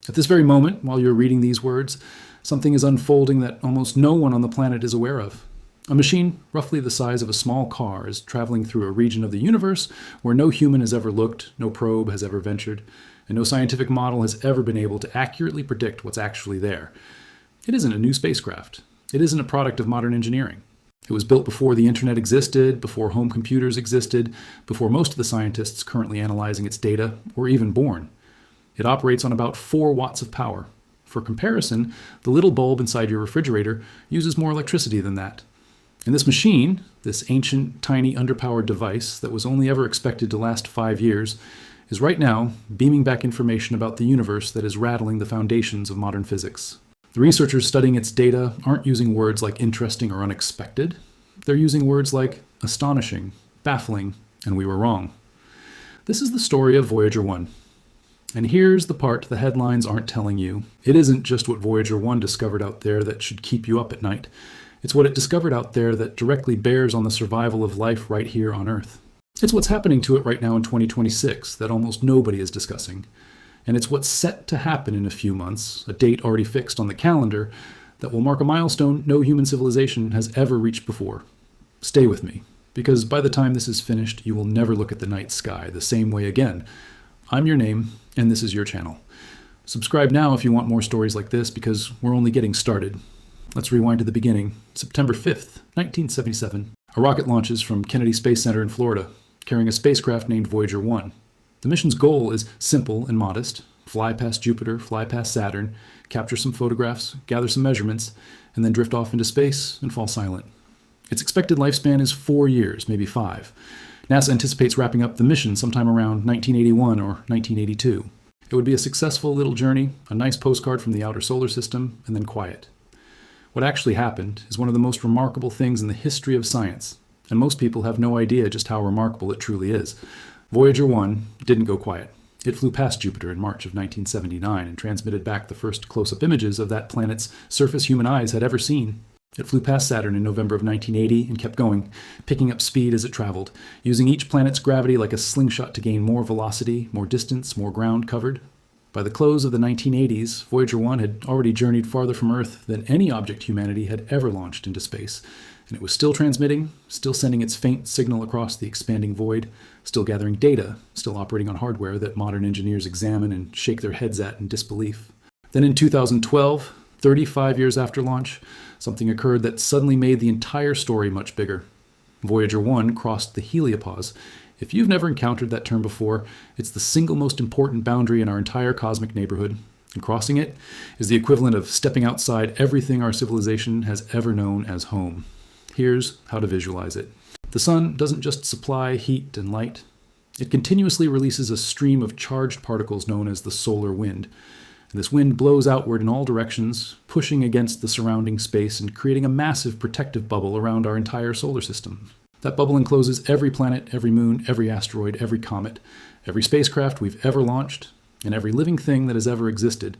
At this very moment, while you're reading these words, something is unfolding that almost no one on the planet is aware of. A machine roughly the size of a small car is traveling through a region of the universe where no human has ever looked, no probe has ever ventured, and no scientific model has ever been able to accurately predict what's actually there. It isn't a new spacecraft. It isn't a product of modern engineering. It was built before the internet existed, before home computers existed, before most of the scientists currently analyzing its data were even born. It operates on about 4 watts of power. For comparison, the little bulb inside your refrigerator uses more electricity than that. And this machine, this ancient, tiny, underpowered device that was only ever expected to last 5 years, is right now beaming back information about the universe that is rattling the foundations of modern physics. The researchers studying its data aren't using words like interesting or unexpected. They're using words like astonishing, baffling, and we were wrong. This is the story of Voyager 1. And here's the part the headlines aren't telling you. It isn't just what Voyager 1 discovered out there that should keep you up at night. It's what it discovered out there that directly bears on the survival of life right here on Earth. It's what's happening to it right now in 2026 that almost nobody is discussing. And it's what's set to happen in a few months, a date already fixed on the calendar, that will mark a milestone no human civilization has ever reached before. Stay with me, because by the time this is finished, you will never look at the night sky the same way again. I'm your name, and this is your channel. Subscribe now if you want more stories like this, because we're only getting started. Let's rewind to the beginning. September 5th, 1977. A rocket launches from Kennedy Space Center in Florida, carrying a spacecraft named Voyager 1. The mission's goal is simple and modest. Fly past Jupiter, fly past Saturn, capture some photographs, gather some measurements, and then drift off into space and fall silent. Its expected lifespan is 4 years, maybe 5. NASA anticipates wrapping up the mission sometime around 1981 or 1982. It would be a successful little journey, a nice postcard from the outer solar system, and then quiet. What actually happened is one of the most remarkable things in the history of science, and most people have no idea just how remarkable it truly is. Voyager 1 didn't go quiet. It flew past Jupiter in March of 1979 and transmitted back the first close-up images of that planet's surface human eyes had ever seen. It flew past Saturn in November of 1980 and kept going, picking up speed as it traveled, using each planet's gravity like a slingshot to gain more velocity, more distance, more ground covered. By the close of the 1980s, Voyager 1 had already journeyed farther from Earth than any object humanity had ever launched into space, and it was still transmitting, still sending its faint signal across the expanding void, still gathering data, still operating on hardware that modern engineers examine and shake their heads at in disbelief. Then in 2012, 35 years after launch, something occurred that suddenly made the entire story much bigger. Voyager 1 crossed the heliopause. If you've never encountered that term before, it's the single most important boundary in our entire cosmic neighborhood. And crossing it is the equivalent of stepping outside everything our civilization has ever known as home. Here's how to visualize it. The sun doesn't just supply heat and light. It continuously releases a stream of charged particles known as the solar wind. And this wind blows outward in all directions, pushing against the surrounding space and creating a massive protective bubble around our entire solar system. That bubble encloses every planet, every moon, every asteroid, every comet, every spacecraft we've ever launched, and every living thing that has ever existed.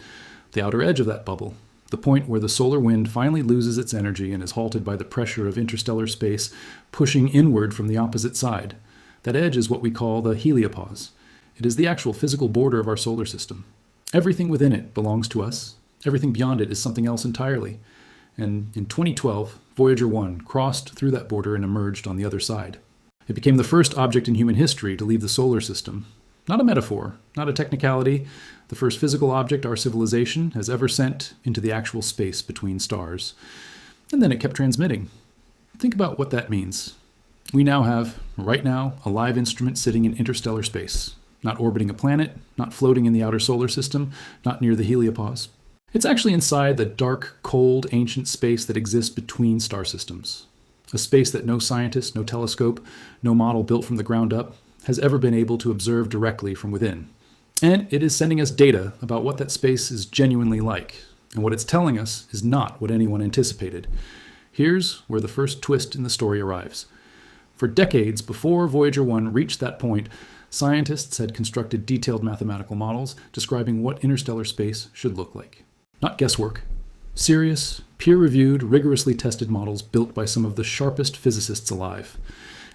The outer edge of that bubble, the point where the solar wind finally loses its energy and is halted by the pressure of interstellar space pushing inward from the opposite side. That edge is what we call the heliopause. It is the actual physical border of our solar system. Everything within it belongs to us. Everything beyond it is something else entirely. And in 2012, Voyager 1 crossed through that border and emerged on the other side. It became the first object in human history to leave the solar system. Not a metaphor, not a technicality, the first physical object our civilization has ever sent into the actual space between stars. And then it kept transmitting. Think about what that means. We now have, right now, a live instrument sitting in interstellar space, not orbiting a planet, not floating in the outer solar system, not near the heliopause. It's actually inside the dark, cold, ancient space that exists between star systems. A space that no scientist, no telescope, no model built from the ground up has ever been able to observe directly from within. And it is sending us data about what that space is genuinely like. And what it's telling us is not what anyone anticipated. Here's where the first twist in the story arrives. For decades before Voyager 1 reached that point, scientists had constructed detailed mathematical models describing what interstellar space should look like. Not guesswork. Serious, peer-reviewed, rigorously tested models built by some of the sharpest physicists alive.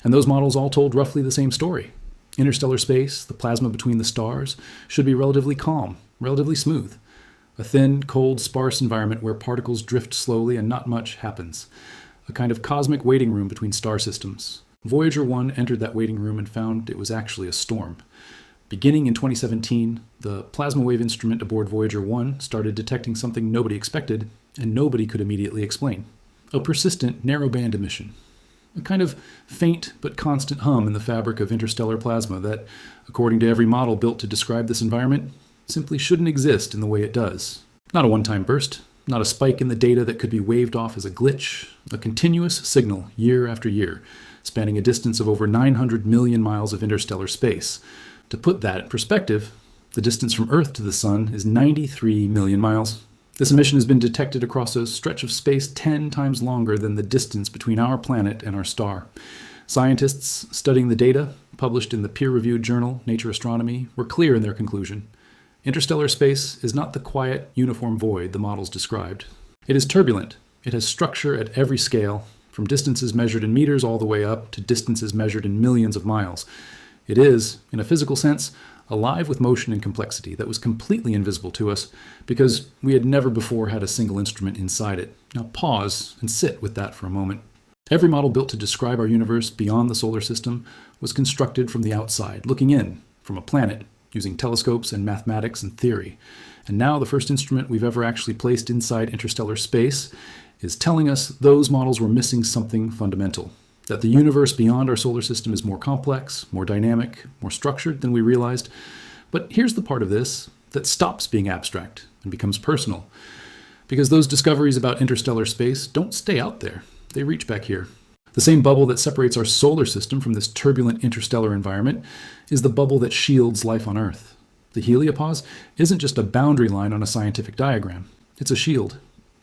And those models all told roughly the same story. Interstellar space, the plasma between the stars, should be relatively calm, relatively smooth. A thin, cold, sparse environment where particles drift slowly and not much happens. A kind of cosmic waiting room between star systems. Voyager 1 entered that waiting room and found it was actually a storm. Beginning in 2017, the plasma wave instrument aboard Voyager 1 started detecting something nobody expected and nobody could immediately explain. A persistent narrowband emission. A kind of faint but constant hum in the fabric of interstellar plasma that, according to every model built to describe this environment, simply shouldn't exist in the way it does. Not a one-time burst, not a spike in the data that could be waved off as a glitch, a continuous signal year after year, spanning a distance of over 900 million miles of interstellar space. To put that in perspective, the distance from Earth to the Sun is 93 million miles. This emission has been detected across a stretch of space 10 times longer than the distance between our planet and our star. Scientists studying the data, published in the peer-reviewed journal Nature Astronomy, were clear in their conclusion. Interstellar space is not the quiet, uniform void the models described. It is turbulent. It has structure at every scale, from distances measured in meters all the way up to distances measured in millions of miles. It is, in a physical sense, alive with motion and complexity that was completely invisible to us because we had never before had a single instrument inside it. Now pause and sit with that for a moment. Every model built to describe our universe beyond the solar system was constructed from the outside, looking in, from a planet, using telescopes and mathematics and theory. And now the first instrument we've ever actually placed inside interstellar space is telling us those models were missing something fundamental. That the universe beyond our solar system is more complex, more dynamic, more structured than we realized. But here's the part of this that stops being abstract and becomes personal. Because those discoveries about interstellar space don't stay out there. They reach back here. The same bubble that separates our solar system from this turbulent interstellar environment is the bubble that shields life on Earth. The heliopause isn't just a boundary line on a scientific diagram. It's a shield.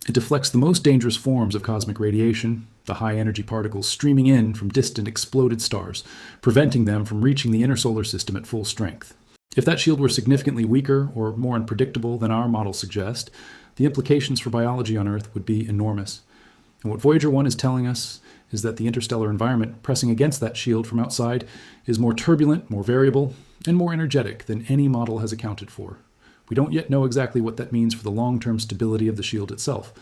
It deflects the most dangerous forms of cosmic radiation, the high-energy particles streaming in from distant exploded stars, preventing them from reaching the inner solar system at full strength. If that shield were significantly weaker or more unpredictable than our models suggest, the implications for biology on Earth would be enormous. And what Voyager 1 is telling us is that the interstellar environment pressing against that shield from outside is more turbulent, more variable, and more energetic than any model has accounted for. We don't yet know exactly what that means for the long-term stability of the shield itself,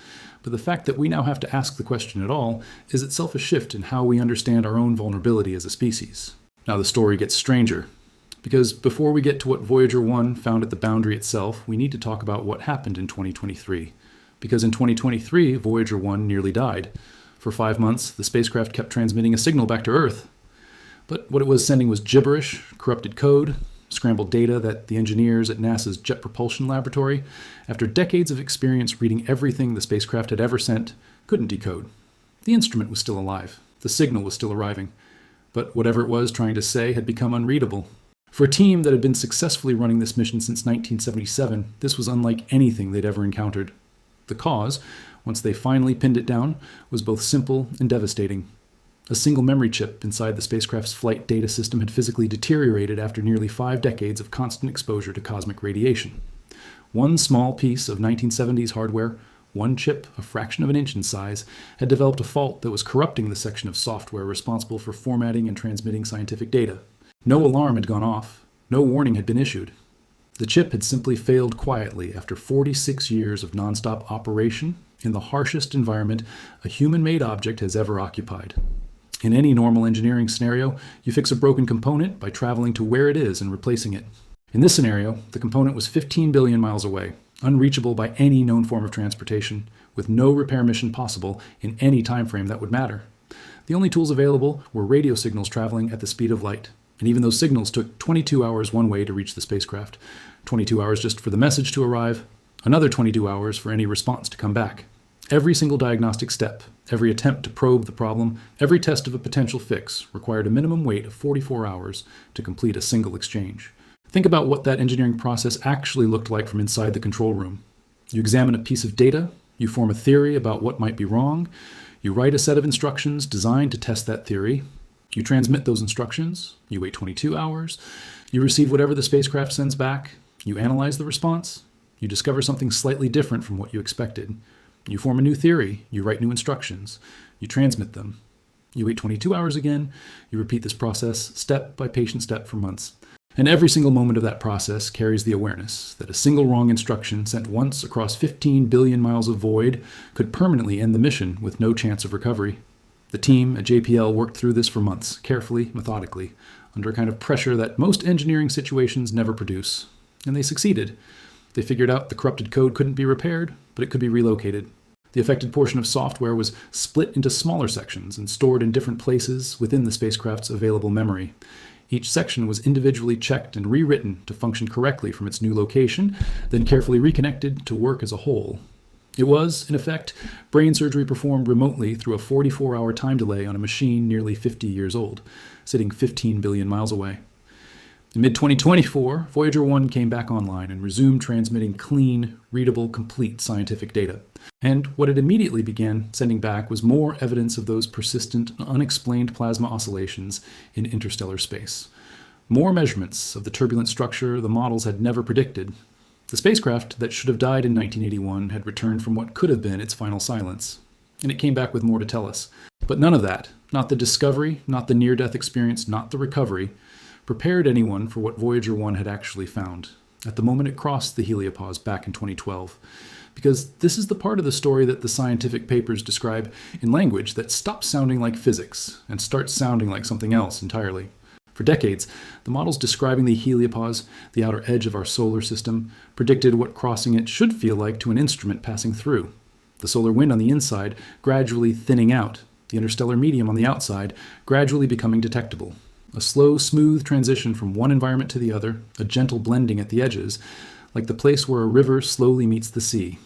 but the fact that we now have to ask the question at all is itself a shift in how we understand our own vulnerability as a species. Now the story gets stranger, because before we get to what Voyager 1 found at the boundary itself, we need to talk about what happened in 2023. Because in 2023, Voyager 1 nearly died. For 5 months, the spacecraft kept transmitting a signal back to Earth. But what it was sending was gibberish, corrupted code, scrambled data that the engineers at NASA's Jet Propulsion Laboratory, after decades of experience reading everything the spacecraft had ever sent, couldn't decode. The instrument was still alive. The signal was still arriving. But whatever it was trying to say had become unreadable. For a team that had been successfully running this mission since 1977, this was unlike anything they'd ever encountered. The cause, once they finally pinned it down, was both simple and devastating. A single memory chip inside the spacecraft's flight data system had physically deteriorated after nearly 5 decades of constant exposure to cosmic radiation. One small piece of 1970s hardware, one chip a fraction of an inch in size, had developed a fault that was corrupting the section of software responsible for formatting and transmitting scientific data. No alarm had gone off. No warning had been issued. The chip had simply failed quietly after 46 years of nonstop operation in the harshest environment a human-made object has ever occupied. In any normal engineering scenario, you fix a broken component by traveling to where it is and replacing it. In this scenario, the component was 15 billion miles away, unreachable by any known form of transportation, with no repair mission possible in any time frame that would matter. The only tools available were radio signals traveling at the speed of light. And even those signals took 22 hours one way to reach the spacecraft, 22 hours just for the message to arrive, another 22 hours for any response to come back. Every single diagnostic step, every attempt to probe the problem, every test of a potential fix required a minimum wait of 44 hours to complete a single exchange. Think about what that engineering process actually looked like from inside the control room. You examine a piece of data, you form a theory about what might be wrong, you write a set of instructions designed to test that theory, you transmit those instructions, you wait 22 hours, you receive whatever the spacecraft sends back, you analyze the response, you discover something slightly different from what you expected, you form a new theory, you write new instructions, you transmit them, you wait 22 hours again, you repeat this process step by patient step for months. And every single moment of that process carries the awareness that a single wrong instruction sent once across 15 billion miles of void could permanently end the mission with no chance of recovery. The team at JPL worked through this for months, carefully, methodically, under a kind of pressure that most engineering situations never produce. And they succeeded. They figured out the corrupted code couldn't be repaired, but it could be relocated. The affected portion of software was split into smaller sections and stored in different places within the spacecraft's available memory. Each section was individually checked and rewritten to function correctly from its new location, then carefully reconnected to work as a whole. It was, in effect, brain surgery performed remotely through a 44-hour time delay on a machine nearly 50 years old, sitting 15 billion miles away. In mid-2024, Voyager 1 came back online and resumed transmitting clean, readable, complete scientific data. And what it immediately began sending back was more evidence of those persistent, unexplained plasma oscillations in interstellar space. More measurements of the turbulent structure the models had never predicted. The spacecraft that should have died in 1981 had returned from what could have been its final silence. And it came back with more to tell us. But none of that, not the discovery, not the near-death experience, not the recovery, prepared anyone for what Voyager 1 had actually found at the moment it crossed the heliopause back in 2012. Because this is the part of the story that the scientific papers describe in language that stops sounding like physics and starts sounding like something else entirely. For decades, the models describing the heliopause, the outer edge of our solar system, predicted what crossing it should feel like to an instrument passing through. The solar wind on the inside gradually thinning out, the interstellar medium on the outside gradually becoming detectable. A slow, smooth transition from one environment to the other, a gentle blending at the edges, like the place where a river slowly meets the sea.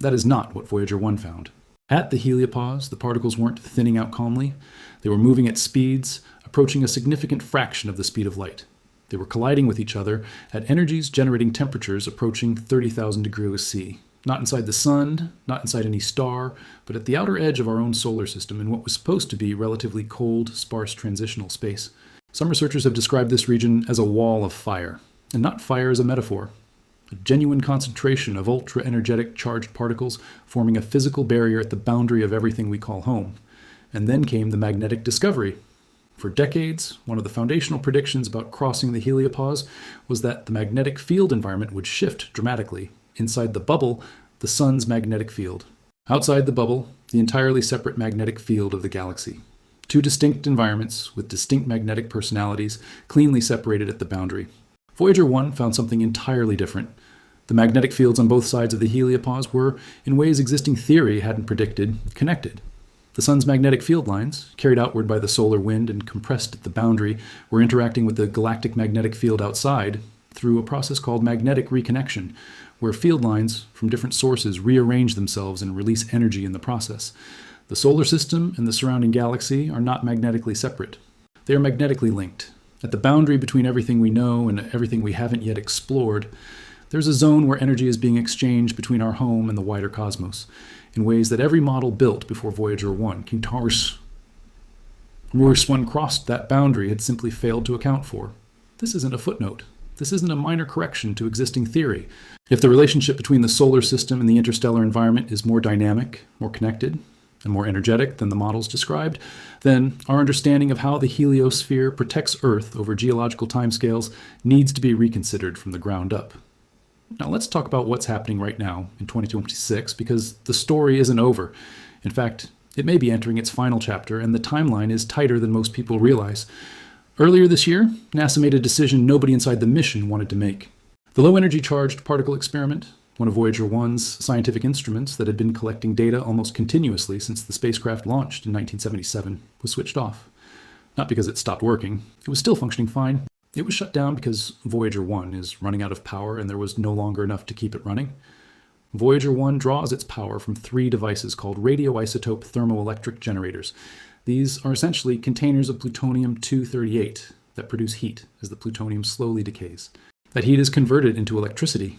That is not what Voyager 1 found. At the heliopause, the particles weren't thinning out calmly. They were moving at speeds approaching a significant fraction of the speed of light. They were colliding with each other at energies generating temperatures approaching 30,000 degrees C. Not inside the sun, not inside any star, but at the outer edge of our own solar system in what was supposed to be relatively cold, sparse transitional space. Some researchers have described this region as a wall of fire, and not fire as a metaphor. A genuine concentration of ultra-energetic charged particles forming a physical barrier at the boundary of everything we call home. And then came the magnetic discovery. For decades, one of the foundational predictions about crossing the heliopause was that the magnetic field environment would shift dramatically. Inside the bubble, the sun's magnetic field. Outside the bubble, the entirely separate magnetic field of the galaxy. Two distinct environments with distinct magnetic personalities, cleanly separated at the boundary. Voyager 1 found something entirely different. The magnetic fields on both sides of the heliopause were, in ways existing theory hadn't predicted, connected. The sun's magnetic field lines, carried outward by the solar wind and compressed at the boundary, were interacting with the galactic magnetic field outside through a process called magnetic reconnection, where field lines from different sources rearrange themselves and release energy in the process. The solar system and the surrounding galaxy are not magnetically separate. They are magnetically linked. At the boundary between everything we know and everything we haven't yet explored, there's a zone where energy is being exchanged between our home and the wider cosmos, in ways that every model built before Voyager 1 came to ours. Voyager 1 crossed that boundary had simply failed to account for. This isn't a footnote. This isn't a minor correction to existing theory. If the relationship between the solar system and the interstellar environment is more dynamic, more connected, and more energetic than the models described, then our understanding of how the heliosphere protects Earth over geological timescales needs to be reconsidered from the ground up. Now let's talk about what's happening right now in 2026, because the story isn't over. In fact, it may be entering its final chapter, and the timeline is tighter than most people realize. Earlier this year, NASA made a decision nobody inside the mission wanted to make. The low-energy charged particle experiment, one of Voyager 1's scientific instruments that had been collecting data almost continuously since the spacecraft launched in 1977, was switched off. Not because it stopped working. It was still functioning fine. It was shut down because Voyager 1 is running out of power and there was no longer enough to keep it running. Voyager 1 draws its power from three devices called radioisotope thermoelectric generators. These are essentially containers of plutonium-238 that produce heat as the plutonium slowly decays. That heat is converted into electricity.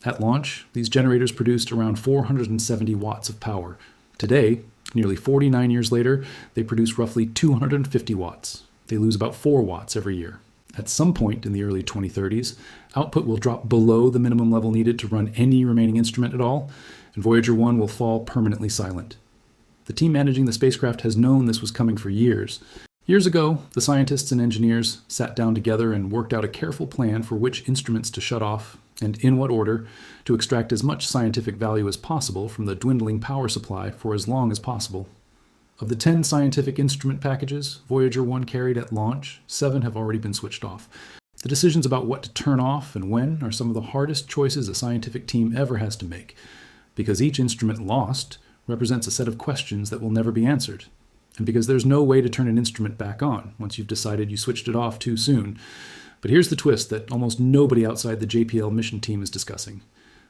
At launch, these generators produced around 470 watts of power. Today, nearly 49 years later, they produce roughly 250 watts. They lose about 4 watts every year. At some point in the early 2030s, output will drop below the minimum level needed to run any remaining instrument at all, and Voyager 1 will fall permanently silent. The team managing the spacecraft has known this was coming for years. Years ago, the scientists and engineers sat down together and worked out a careful plan for which instruments to shut off and in what order to extract as much scientific value as possible from the dwindling power supply for as long as possible. Of the 10 scientific instrument packages Voyager 1 carried at launch, 7 have already been switched off. The decisions about what to turn off and when are some of the hardest choices a scientific team ever has to make, because each instrument lost represents a set of questions that will never be answered, and because there's no way to turn an instrument back on once you've decided you switched it off too soon. But here's the twist that almost nobody outside the JPL mission team is discussing.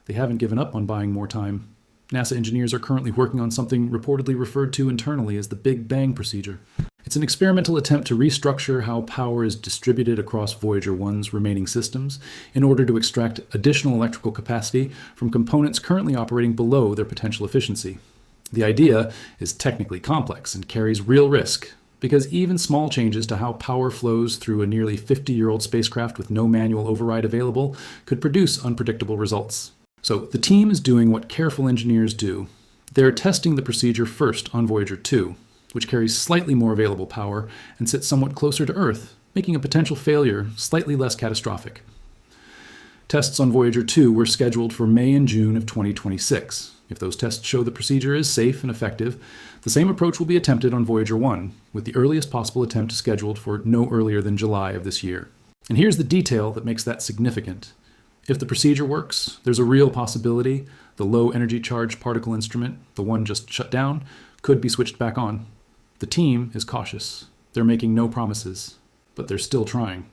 They haven't given up on buying more time. NASA engineers are currently working on something reportedly referred to internally as the Big Bang procedure. It's an experimental attempt to restructure how power is distributed across Voyager 1's remaining systems in order to extract additional electrical capacity from components currently operating below their potential efficiency. The idea is technically complex and carries real risk, because even small changes to how power flows through a nearly 50-year-old spacecraft with no manual override available could produce unpredictable results. So the team is doing what careful engineers do. They're testing the procedure first on Voyager 2, which carries slightly more available power and sits somewhat closer to Earth, making a potential failure slightly less catastrophic. Tests on Voyager 2 were scheduled for May and June of 2026. If those tests show the procedure is safe and effective, the same approach will be attempted on Voyager 1, with the earliest possible attempt scheduled for no earlier than July of this year. And here's the detail that makes that significant. If the procedure works, there's a real possibility the low-energy charged particle instrument, the one just shut down, could be switched back on. The team is cautious. They're making no promises, but they're still trying.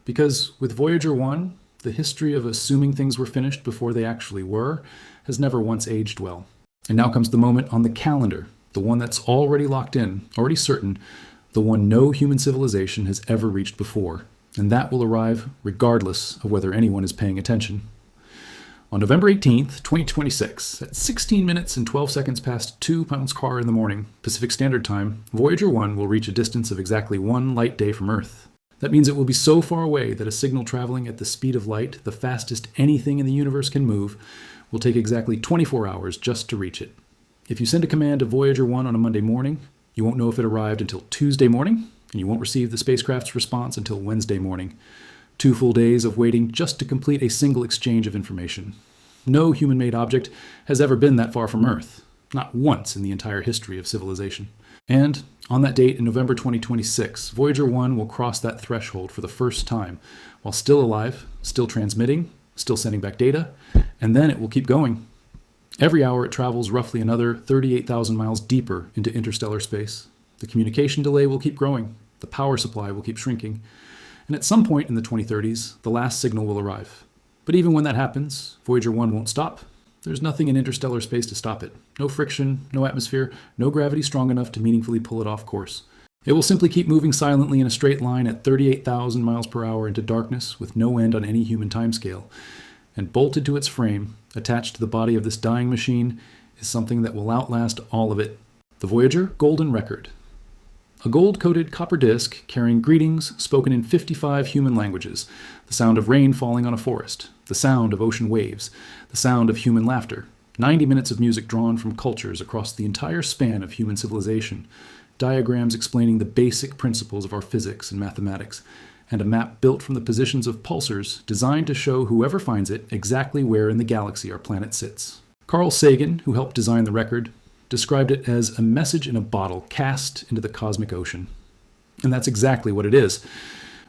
Because with Voyager 1, the history of assuming things were finished before they actually were has never once aged well. And now comes the moment on the calendar, the one that's already locked in, already certain, the one no human civilization has ever reached before. And that will arrive regardless of whether anyone is paying attention. On November 18th, 2026, at 16 minutes and 12 seconds past 2 pounds car in the morning, Pacific Standard Time, Voyager 1 will reach a distance of exactly 1 light day from Earth. That means it will be so far away that a signal traveling at the speed of light, the fastest anything in the universe can move, will take exactly 24 hours just to reach it. If you send a command to Voyager 1 on a Monday morning, you won't know if it arrived until Tuesday morning, and you won't receive the spacecraft's response until Wednesday morning. 2 full days of waiting just to complete a single exchange of information. No human-made object has ever been that far from Earth, not once in the entire history of civilization. And on that date in November 2026, Voyager 1 will cross that threshold for the first time, while still alive, still transmitting, still sending back data, and then it will keep going. Every hour it travels roughly another 38,000 miles deeper into interstellar space. The communication delay will keep growing, the power supply will keep shrinking, and at some point in the 2030s, the last signal will arrive. But even when that happens, Voyager 1 won't stop. There's nothing in interstellar space to stop it. No friction, no atmosphere, no gravity strong enough to meaningfully pull it off course. It will simply keep moving silently in a straight line at 38,000 miles per hour into darkness with no end on any human timescale. And bolted to its frame, attached to the body of this dying machine, is something that will outlast all of it. The Voyager Golden Record. A gold-coated copper disc carrying greetings spoken in 55 human languages, the sound of rain falling on a forest, the sound of ocean waves, the sound of human laughter, 90 minutes of music drawn from cultures across the entire span of human civilization, diagrams explaining the basic principles of our physics and mathematics, and a map built from the positions of pulsars designed to show whoever finds it exactly where in the galaxy our planet sits. Carl Sagan, who helped design the record, described it as a message in a bottle cast into the cosmic ocean. And that's exactly what it is.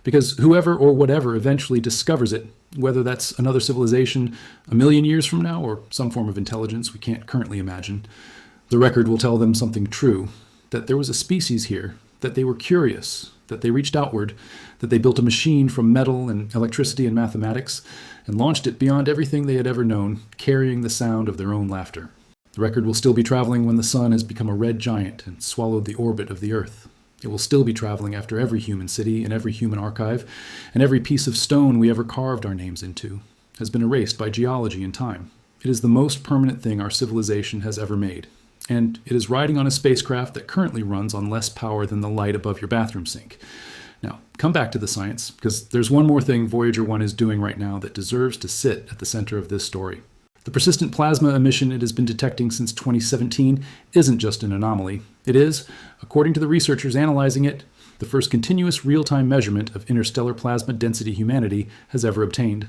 Because whoever or whatever eventually discovers it, whether that's another civilization a million years from now or some form of intelligence we can't currently imagine, the record will tell them something true, that there was a species here, that they were curious, that they reached outward, that they built a machine from metal and electricity and mathematics, and launched it beyond everything they had ever known, carrying the sound of their own laughter. The record will still be traveling when the sun has become a red giant and swallowed the orbit of the Earth. It will still be traveling after every human city and every human archive, and every piece of stone we ever carved our names into has been erased by geology and time. It is the most permanent thing our civilization has ever made, and it is riding on a spacecraft that currently runs on less power than the light above your bathroom sink. Now, come back to the science, because there's one more thing Voyager 1 is doing right now that deserves to sit at the center of this story. The persistent plasma emission it has been detecting since 2017 isn't just an anomaly. It is, according to the researchers analyzing it, the first continuous real-time measurement of interstellar plasma density humanity has ever obtained.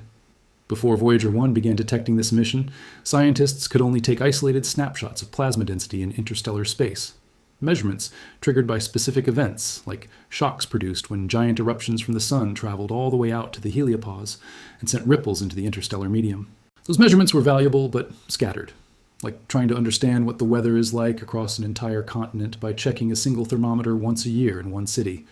Before Voyager 1 began detecting this emission, scientists could only take isolated snapshots of plasma density in interstellar space. Measurements triggered by specific events, like shocks produced when giant eruptions from the sun traveled all the way out to the heliopause and sent ripples into the interstellar medium. Those measurements were valuable but scattered, like trying to understand what the weather is like across an entire continent by checking a single thermometer once a year in one city.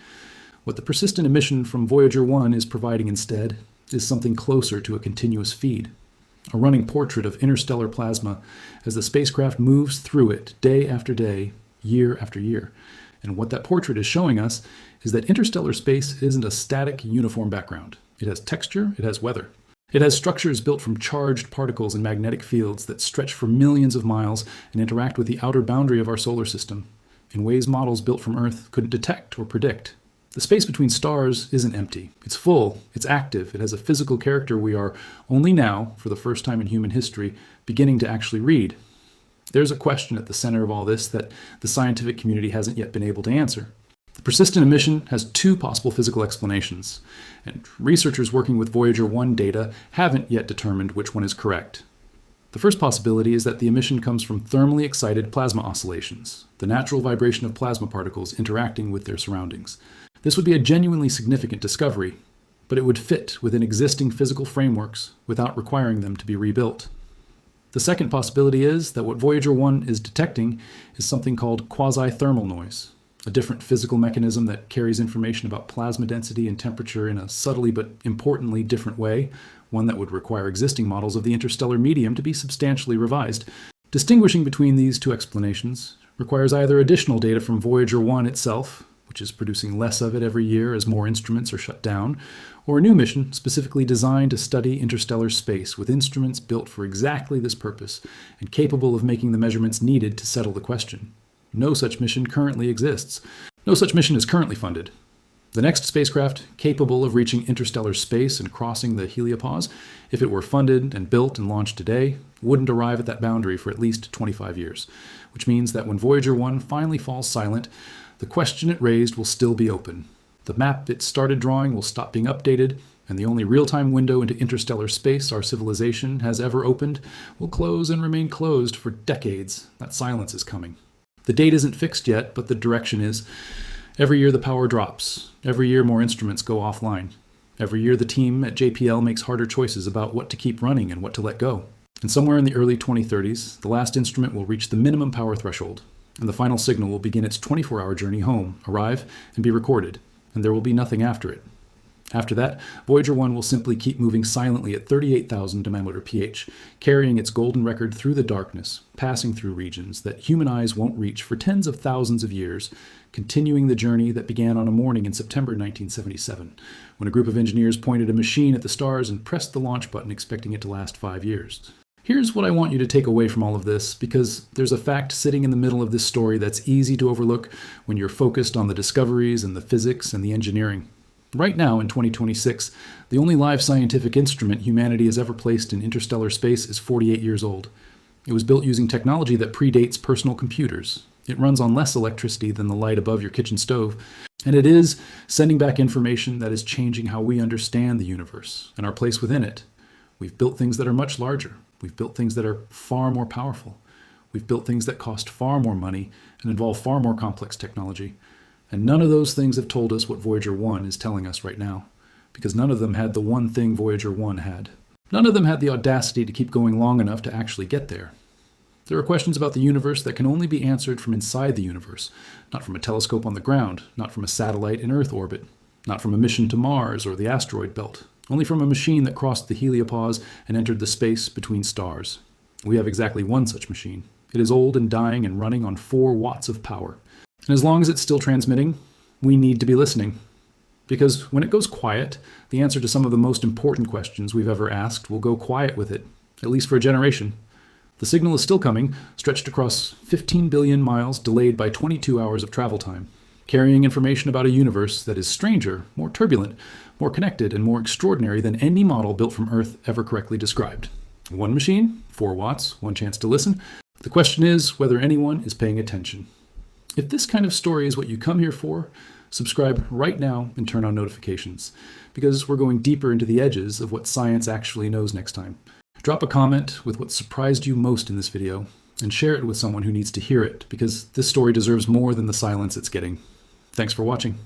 What the persistent emission from Voyager 1 is providing instead is something closer to a continuous feed, a running portrait of interstellar plasma as the spacecraft moves through it day after day, year after year. And what that portrait is showing us is that interstellar space isn't a static, uniform background. It has texture, it has weather. It has structures built from charged particles and magnetic fields that stretch for millions of miles and interact with the outer boundary of our solar system in ways models built from Earth couldn't detect or predict. The space between stars isn't empty. It's full, it's active, it has a physical character we are only now, for the first time in human history, beginning to actually read. There's a question at the center of all this that the scientific community hasn't yet been able to answer. The persistent emission has two possible physical explanations, and researchers working with Voyager 1 data haven't yet determined which one is correct. The first possibility is that the emission comes from thermally excited plasma oscillations, the natural vibration of plasma particles interacting with their surroundings. This would be a genuinely significant discovery, but it would fit within existing physical frameworks without requiring them to be rebuilt. The second possibility is that what Voyager 1 is detecting is something called quasi-thermal noise, a different physical mechanism that carries information about plasma density and temperature in a subtly but importantly different way, one that would require existing models of the interstellar medium to be substantially revised. Distinguishing between these two explanations requires either additional data from Voyager 1 itself, which is producing less of it every year as more instruments are shut down, or a new mission specifically designed to study interstellar space with instruments built for exactly this purpose and capable of making the measurements needed to settle the question. No such mission currently exists. No such mission is currently funded. The next spacecraft capable of reaching interstellar space and crossing the heliopause, if it were funded and built and launched today, wouldn't arrive at that boundary for at least 25 years, which means that when Voyager 1 finally falls silent, the question it raised will still be open. The map it started drawing will stop being updated, and the only real-time window into interstellar space our civilization has ever opened will close and remain closed for decades. That silence is coming. The date isn't fixed yet, but the direction is. Every year the power drops. Every year more instruments go offline. Every year the team at JPL makes harder choices about what to keep running and what to let go. And somewhere in the early 2030s, the last instrument will reach the minimum power threshold, and the final signal will begin its 24-hour journey home, arrive, and be recorded, and there will be nothing after it. After that, Voyager 1 will simply keep moving silently at 38,000 diameter pH, carrying its golden record through the darkness, passing through regions that human eyes won't reach for tens of thousands of years, continuing the journey that began on a morning in September 1977, when a group of engineers pointed a machine at the stars and pressed the launch button expecting it to last 5 years. Here's what I want you to take away from all of this, because there's a fact sitting in the middle of this story that's easy to overlook when you're focused on the discoveries and the physics and the engineering. Right now, in 2026, the only live scientific instrument humanity has ever placed in interstellar space is 48 years old. It was built using technology that predates personal computers. It runs on less electricity than the light above your kitchen stove, and it is sending back information that is changing how we understand the universe and our place within it. We've built things that are much larger. We've built things that are far more powerful. We've built things that cost far more money and involve far more complex technology. And none of those things have told us what Voyager 1 is telling us right now, because none of them had the one thing Voyager 1 had. None of them had the audacity to keep going long enough to actually get there. There are questions about the universe that can only be answered from inside the universe, not from a telescope on the ground, not from a satellite in Earth orbit, not from a mission to Mars or the asteroid belt, only from a machine that crossed the heliopause and entered the space between stars. We have exactly one such machine. It is old and dying and running on 4 watts of power. And as long as it's still transmitting, we need to be listening. Because when it goes quiet, the answer to some of the most important questions we've ever asked will go quiet with it, at least for a generation. The signal is still coming, stretched across 15 billion miles, delayed by 22 hours of travel time, carrying information about a universe that is stranger, more turbulent, more connected, and more extraordinary than any model built from Earth ever correctly described. One machine, 4 watts, one chance to listen. The question is whether anyone is paying attention. If this kind of story is what you come here for, Subscribe right now and turn on notifications, because we're going deeper into the edges of what science actually knows next time. Drop a comment with what surprised you most in this video, and share it with someone who needs to hear it, because this story deserves more than the silence it's getting. Thanks for watching.